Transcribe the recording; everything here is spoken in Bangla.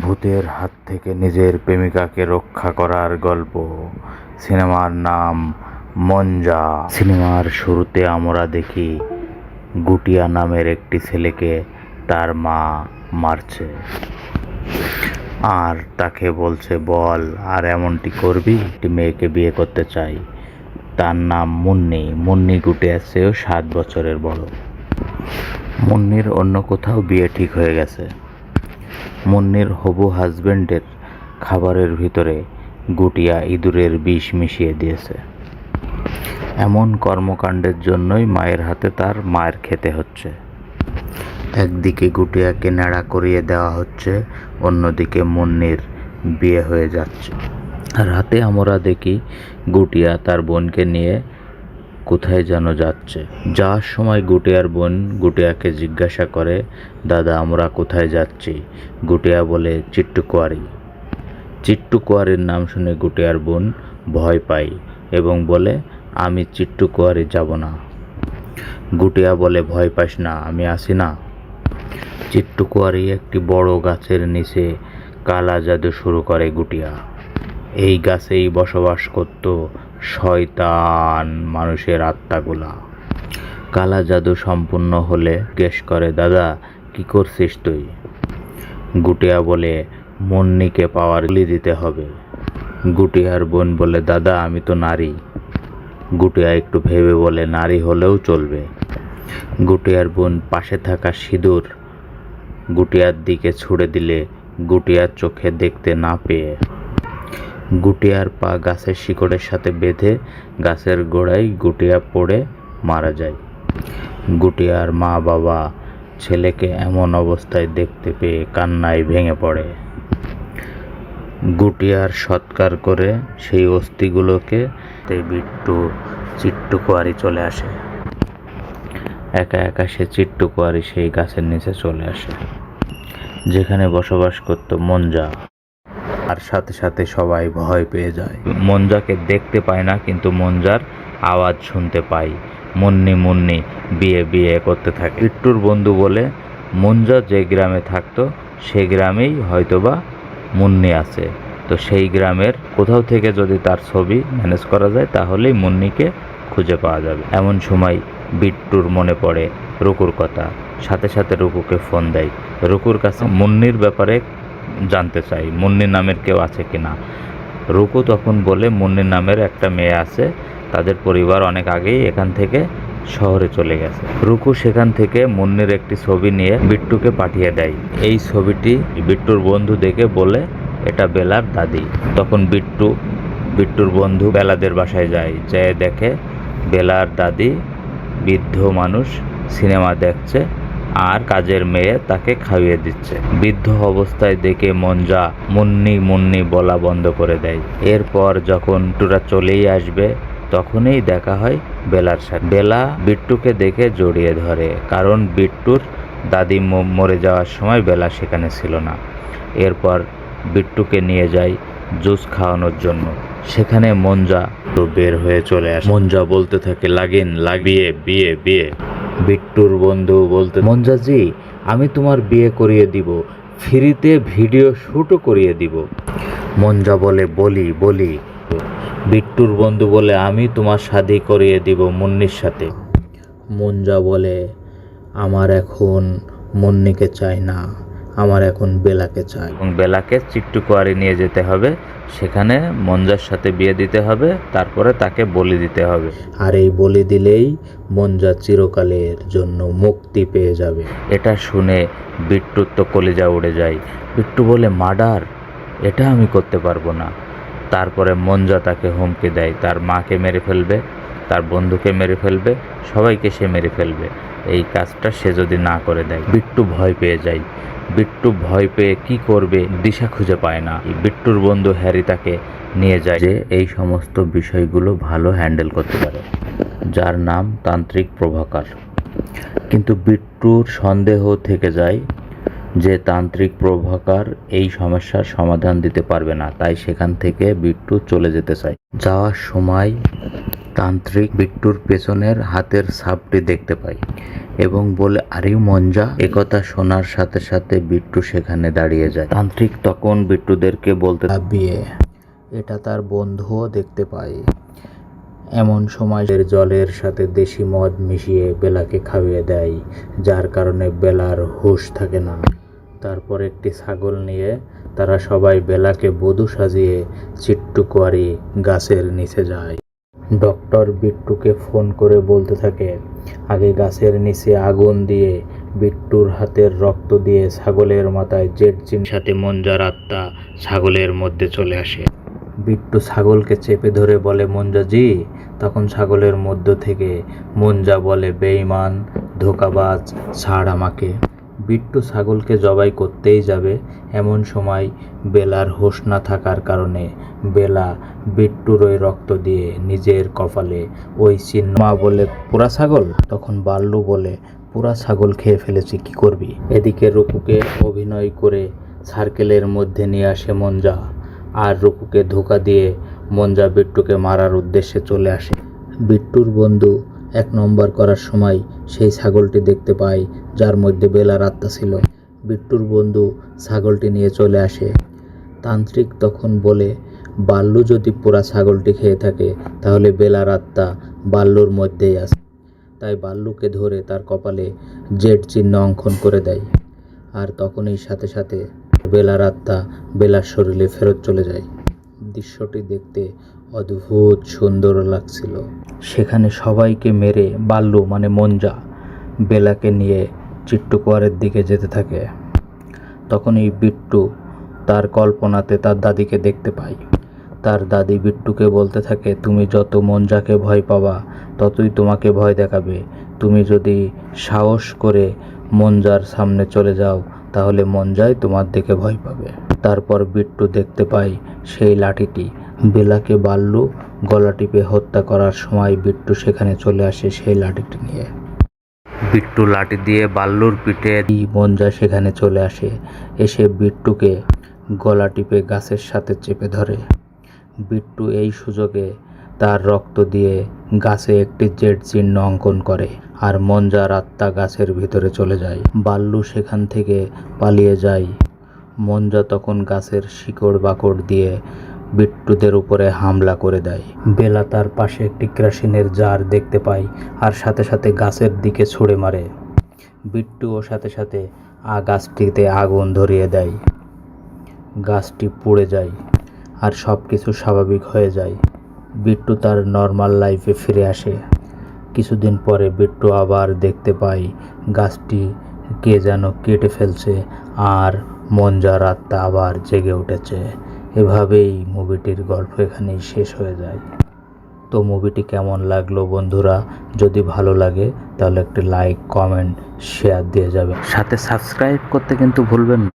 ভূতের হাত থেকে নিজের প্রেমিকাকে রক্ষা করার গল্প। সিনেমার নাম মঞ্জা। সিনেমার শুরুতে আমরা দেখি গুটিয়া নামের একটি ছেলেকে তার মা মারছে আর তাকে বলছে, বল আর এমনটি করবি? একটি মেয়েকে বিয়ে করতে চাই। তার নাম মুন্নি। মুন্নি গুটিয়ার চেয়েও 7 বছরের বড়। মুন্নির অন্য কোথাও বিয়ে ঠিক হয়ে গেছে। মুন্নির হবু হাজবেন্ডের খাবারের ভিতরে গুটিয়া ইঁদুরের বিষ মিশিয়ে দিয়েছে। এমন কর্মকাণ্ডের জন্যই মায়ের হাতে তার মায়ের খেতে হচ্ছে। একদিকে গুটিয়াকে ন্যাড়া করিয়ে দেওয়া হচ্ছে, অন্যদিকে মুন্নির বিয়ে হয়ে যাচ্ছে। রাতে আমরা দেখি গুটিয়া তার বোনকে নিয়ে কোথায় যেন যাচ্ছে। যাওয়ার সময় গুটিয়ার বোন গুটিয়াকে জিজ্ঞাসা করে, দাদা আমরা কোথায় যাচ্ছি? গুটিয়া বলে, চিট্টুকুয়ারি। চিট্টুকুয়ারির নাম শুনে গুটিয়ার বোন ভয় পায় এবং বলে, আমি চিট্টুকুয়ারি যাব না। গুটিয়া বলে, ভয় পাস না, আমি আছি না। চিট্টুকুয়ারি একটি বড় গাছের নিচে কালা জাদু শুরু করে গুটিয়া। এই গাছেই বসবাস করত শয়তান মানুষের আত্মাগুলা। কালা জাদু সম্পূর্ণ হলে জিজ্ঞেস করে, দাদা কি করছিস তুই? গুটিয়া বলে, মুন্নিকে পাওয়ার বলি দিতে হবে। গুটিয়ার বোন বলে, দাদা আমি তো নারী। গুটিয়া একটু ভেবে বলে, নারী হলেও চলবে। গুটিয়ার বোন পাশে থাকা সিঁদুর গুটিয়ার দিকে ছুড়ে দিলে গুটিয়ার চোখে দেখতে না পেয়ে গুটিয়ার পা গাছের শিকড়ের সাথে বেঁধে গাছের গোড়ায় গুটিয়া পড়ে মারা যায়। গুটিয়ার মা বাবা ছেলেকে এমন অবস্থায় দেখতে পেয়ে কান্নায় ভেঙে পড়ে। গুটিয়ার সৎকার করে সেই অস্থিগুলোকে বিট্টু চিট্টুকুয়ারি চলে আসে। একা একা সে চিট্টুকুয়ারি সেই গাছের নিচে চলে আসে যেখানে বসবাস করত মঞ্জা। আর সাথে সাথে সবাই ভয় পেয়ে যায়। মঞ্জাকে দেখতে পায় না, কিন্তু মঞ্জার আওয়াজ শুনতে পায়। মুন্নি মুন্নি বিয়ে বিয়ে করতে থাকে। বিট্টুর বন্ধু বলে, মঞ্জা যে গ্রামে থাকতো সে গ্রামেই হয়তোবা মুন্নি আছে, তো সেই গ্রামের কোথাও থেকে যদি তার ছবি ম্যানেজ করা যায় তাহলেই মুন্নিকে খুঁজে পাওয়া যাবে। এমন সময় বিট্টুর মনে পড়ে রুকুর কথা। সাথে সাথে রুকুকে ফোন দেয়। রুকুর কাছে মুন্নির ব্যাপারে জানতে চাই, মুন্নি নামের কেউ আছে কিনা। রুকু তখন বলে, মুন্নি নামের একটা মেয়ে আছে, তাদের পরিবার অনেক আগেই এখান থেকে শহরে চলে গেছে। রুকু সেখান থেকে মুন্নির একটি ছবি নিয়ে বিট্টুকে পাঠিয়ে দেয়। এই ছবিটি বিট্টুর বন্ধু দেখে বলে, এটা বেলার দাদি। তখন বিট্টুর বন্ধু বেলাদের বাসায় যায়, যেয়ে দেখে বেলার দাদি বৃদ্ধ মানুষ সিনেমা দেখছে আর কাজের মেয়ে তাকে খাইয়ে দিচ্ছে। বৃদ্ধ অবস্থায় দেখে মঞ্জা মুন্নি মুন্নি বলা বন্ধ করে দেয়। এরপর যখন টুরা চলেই আসবে তখনই দেখা হয় বেলার সাথে। বেলা বিট্টুকে দেখে জড়িয়ে ধরে, কারণ বিট্টুর দাদি মরে যাওয়ার সময় বেলা সেখানে ছিল না। এরপর বিট্টুকে নিয়ে যায় জুস খাওয়ানোর জন্য। সেখানে মঞ্জা তো বের হয়ে চলে আসে। মঞ্জা বলতে থাকে, লাগেন বিয়ে বিয়ে বিয়ে। বিট্টুর বন্ধু বলতে, মঞ্জাজি আমি তোমার বিয়ে করিয়ে দিব, ফ্রিতে ভিডিও শ্যুটও করিয়ে দিব। মঞ্জা বলে, বলি বলি। বিট্টুর বন্ধু বলে, আমি তোমার শাদি করিয়ে দিব মুন্নির সাথে। মঞ্জা বলে, আমার এখন মুন্নিকে চাই না, আমার এখন বেলাকে চাই। এবং বেলাকে চিট্টুকুয়ারি নিয়ে যেতে হবে, সেখানে মঞ্জার সাথে বিয়ে দিতে হবে, তারপরে তাকে বলি দিতে হবে। আর এই বলি দিলেই মঞ্জা চিরকালের জন্য মুক্তি পেয়ে যাবে। এটা শুনে বিট্টুর তো কলিজা উড়ে যায়। বিট্টু বলে, মার্ডার? এটা আমি করতে পারবো না। তারপরে মঞ্জা তাকে হুমকি দেয়, তার মাকে মেরে ফেলবে, তার বন্ধুকে মেরে ফেলবে, সবাইকে সে মেরে ফেলবে এই কাজটা সে যদি না করে দেয়। বিট্টু ভয় পেয়ে যায়। বিট্টু ভয় পেয়ে কি করবে দিশা খুঁজে পায় না। বিট্টুর বন্ধু হ্যারি তাকে নিয়ে যায় যে এই সমস্ত বিষয়গুলো ভালো হ্যান্ডেল করতে পারে, যার নাম তান্ত্রিক প্রভাকর। কিন্তু বিট্টুর সন্দেহ থেকে যায় যে তান্ত্রিক প্রভাকর এই সমস্যার সমাধান দিতে পারবে না, তাই সেখান থেকে বিট্টু চলে যেতে চায়। যাওয়ার সময় তান্ত্রিক বিট্টুর পেছনের হাতের ছাপটি দেখতে পায় এবং বলে, আরে মঞ্জা। একথা শোনার সাথে সাথে বিট্টু সেখানে দাঁড়িয়ে যায়। তান্ত্রিক তখন বিট্টুদেরকে বলতে বিয়ে এটা তার বন্ধুও দেখতে পায়। এমন সময় জলের সাথে দেশি মদ মিশিয়ে বেলাকে খাইয়ে দেয়, যার কারণে বেলার হুঁশ থাকে না। তারপর একটি ছাগল নিয়ে তারা সবাই বেলাকে বধূ সাজিয়ে চিট্টুকুয়ারি গাছের নিচে যায়। ডক্টর বিট্টুকে ফোন করে বলতে থাকে, আগে গাছের নিচে আগুন দিয়ে বিট্টুর হাতের রক্ত দিয়ে ছাগলের মাথায় জেট চিহ্ন সাথে মঞ্জার আত্মা ছাগলের মধ্যে চলে আসে। বিট্টু ছাগলকে চেপে ধরে বলে, মঞ্জাজি। তখন ছাগলের মধ্য থেকে মঞ্জা বলে, বেঈমান, ধোঁকাবাজ, ছাড় আমাকে। বিট্টু ছাগলকে জবাই করতেই যাবে, এমন সময় বেলার হোশ না থাকার কারণে বেলা বিট্টুর ওই রক্ত দিয়ে নিজের কপালে ওই চিহ্ন। মা বলে, পুরা ছাগল? তখন বাল্লু বলে, পুরা ছাগল খেয়ে ফেলেছি, কি করবি? এদিকে রুকুকে অভিনয় করে সার্কেলের মধ্যে নিয়ে আসে মঞ্জা, আর রুকুকে ধোঁকা দিয়ে মঞ্জা বিট্টুকে মারার উদ্দেশ্যে চলে আসে। বিট্টুর বন্ধু 1 নম্বর করার সময় সেই ছাগলটি দেখতে পায়, যার মধ্যে বেলার আত্মা ছিল। বিট্টুর বন্ধু ছাগলটি নিয়ে চলে আসে। তান্ত্রিক তখন বলে, বাল্লু যদি পুরা ছাগলটি খেয়ে থাকে তাহলে বেলার আত্মা বাল্লুর মধ্যেই আছে। তাই বাল্লুকে ধরে তার কপালে জেড চিহ্ন অঙ্কন করে দেয়। আর তখনই সাথে সাথে বেলার আত্মা বেলার শরীরে ফেরত চলে যায়। দৃশ্যটি দেখতে অদ্ভুত সুন্দর লাগছিল। সেখানে সবাইকে মেরে বাল্লু মানে মঞ্জা বেলাকে নিয়ে চিট্টুকুয়ারের দিকে যেতে থাকে। তখন এই বিট্টু তার কল্পনাতে তার দাদিকে দেখতে পায়। তার দাদি বিট্টুকে বলতে থাকে, তুমি যত মঞ্জাকে ভয় পাবা ততই তোমাকে ভয় দেখাবে। তুমি যদি সাহস করে মঞ্জার সামনে চলে যাও তাহলে মঞ্জাই তোমার দিকে ভয় পাবে। তারপর বিট্টু দেখতে পায় সেই লাঠিটি। বেলাকে বাল্লু গলা টিপে হত্যা করার সময় বিট্টু সেখানে চলে আসে সেই লাঠিটি নিয়ে। বিট্টু লাঠি দিয়ে বাল্লুর পিঠে মঞ্জা সেখানে চলে আসে, এসে বিট্টুকে গলা টিপে গাছের সাথে চেপে ধরে। বিট্টু এই সুযোগে তার রক্ত দিয়ে গাছে একটি জেড চিহ্ন অঙ্কন করে, আর মঞ্জার আত্মা গাছের ভিতরে চলে যায়। বাল্লু সেখান থেকে পালিয়ে যায়। মঞ্জা তখন গাছের শিকড় বাকড় দিয়ে বিট্টুদের উপরে হামলা করে দেয়। বেলা তার পাশে একটি কেরোসিনের জার দেখতে পায়, আর সাথে সাথে গাছের দিকে ছুঁড়ে মারে। বিট্টুও সাথে সাথে গাছটিতে আগুন ধরিয়ে দেয়। গাছটি পুড়ে যায় আর সব কিছু স্বাভাবিক হয়ে যায়। বিট্টু তার নর্মাল লাইফে ফিরে আসে। কিছুদিন পরে বিট্টু আবার দেখতে পায় গাছটি কে যেন কেটে ফেলছে, আর মঞ্জার আত্মা আবার জেগে উঠেছে। এভাবেই মুভিটির গল্প এখানেই শেষ হয়ে যায়। তো মুভিটি কেমন লাগলো বন্ধুরা? যদি ভালো লাগে তাহলে একটি লাইক, কমেন্ট, শেয়ার দিয়ে যাবে। সাথে সাবস্ক্রাইব করতে কিন্তু ভুলবেন না।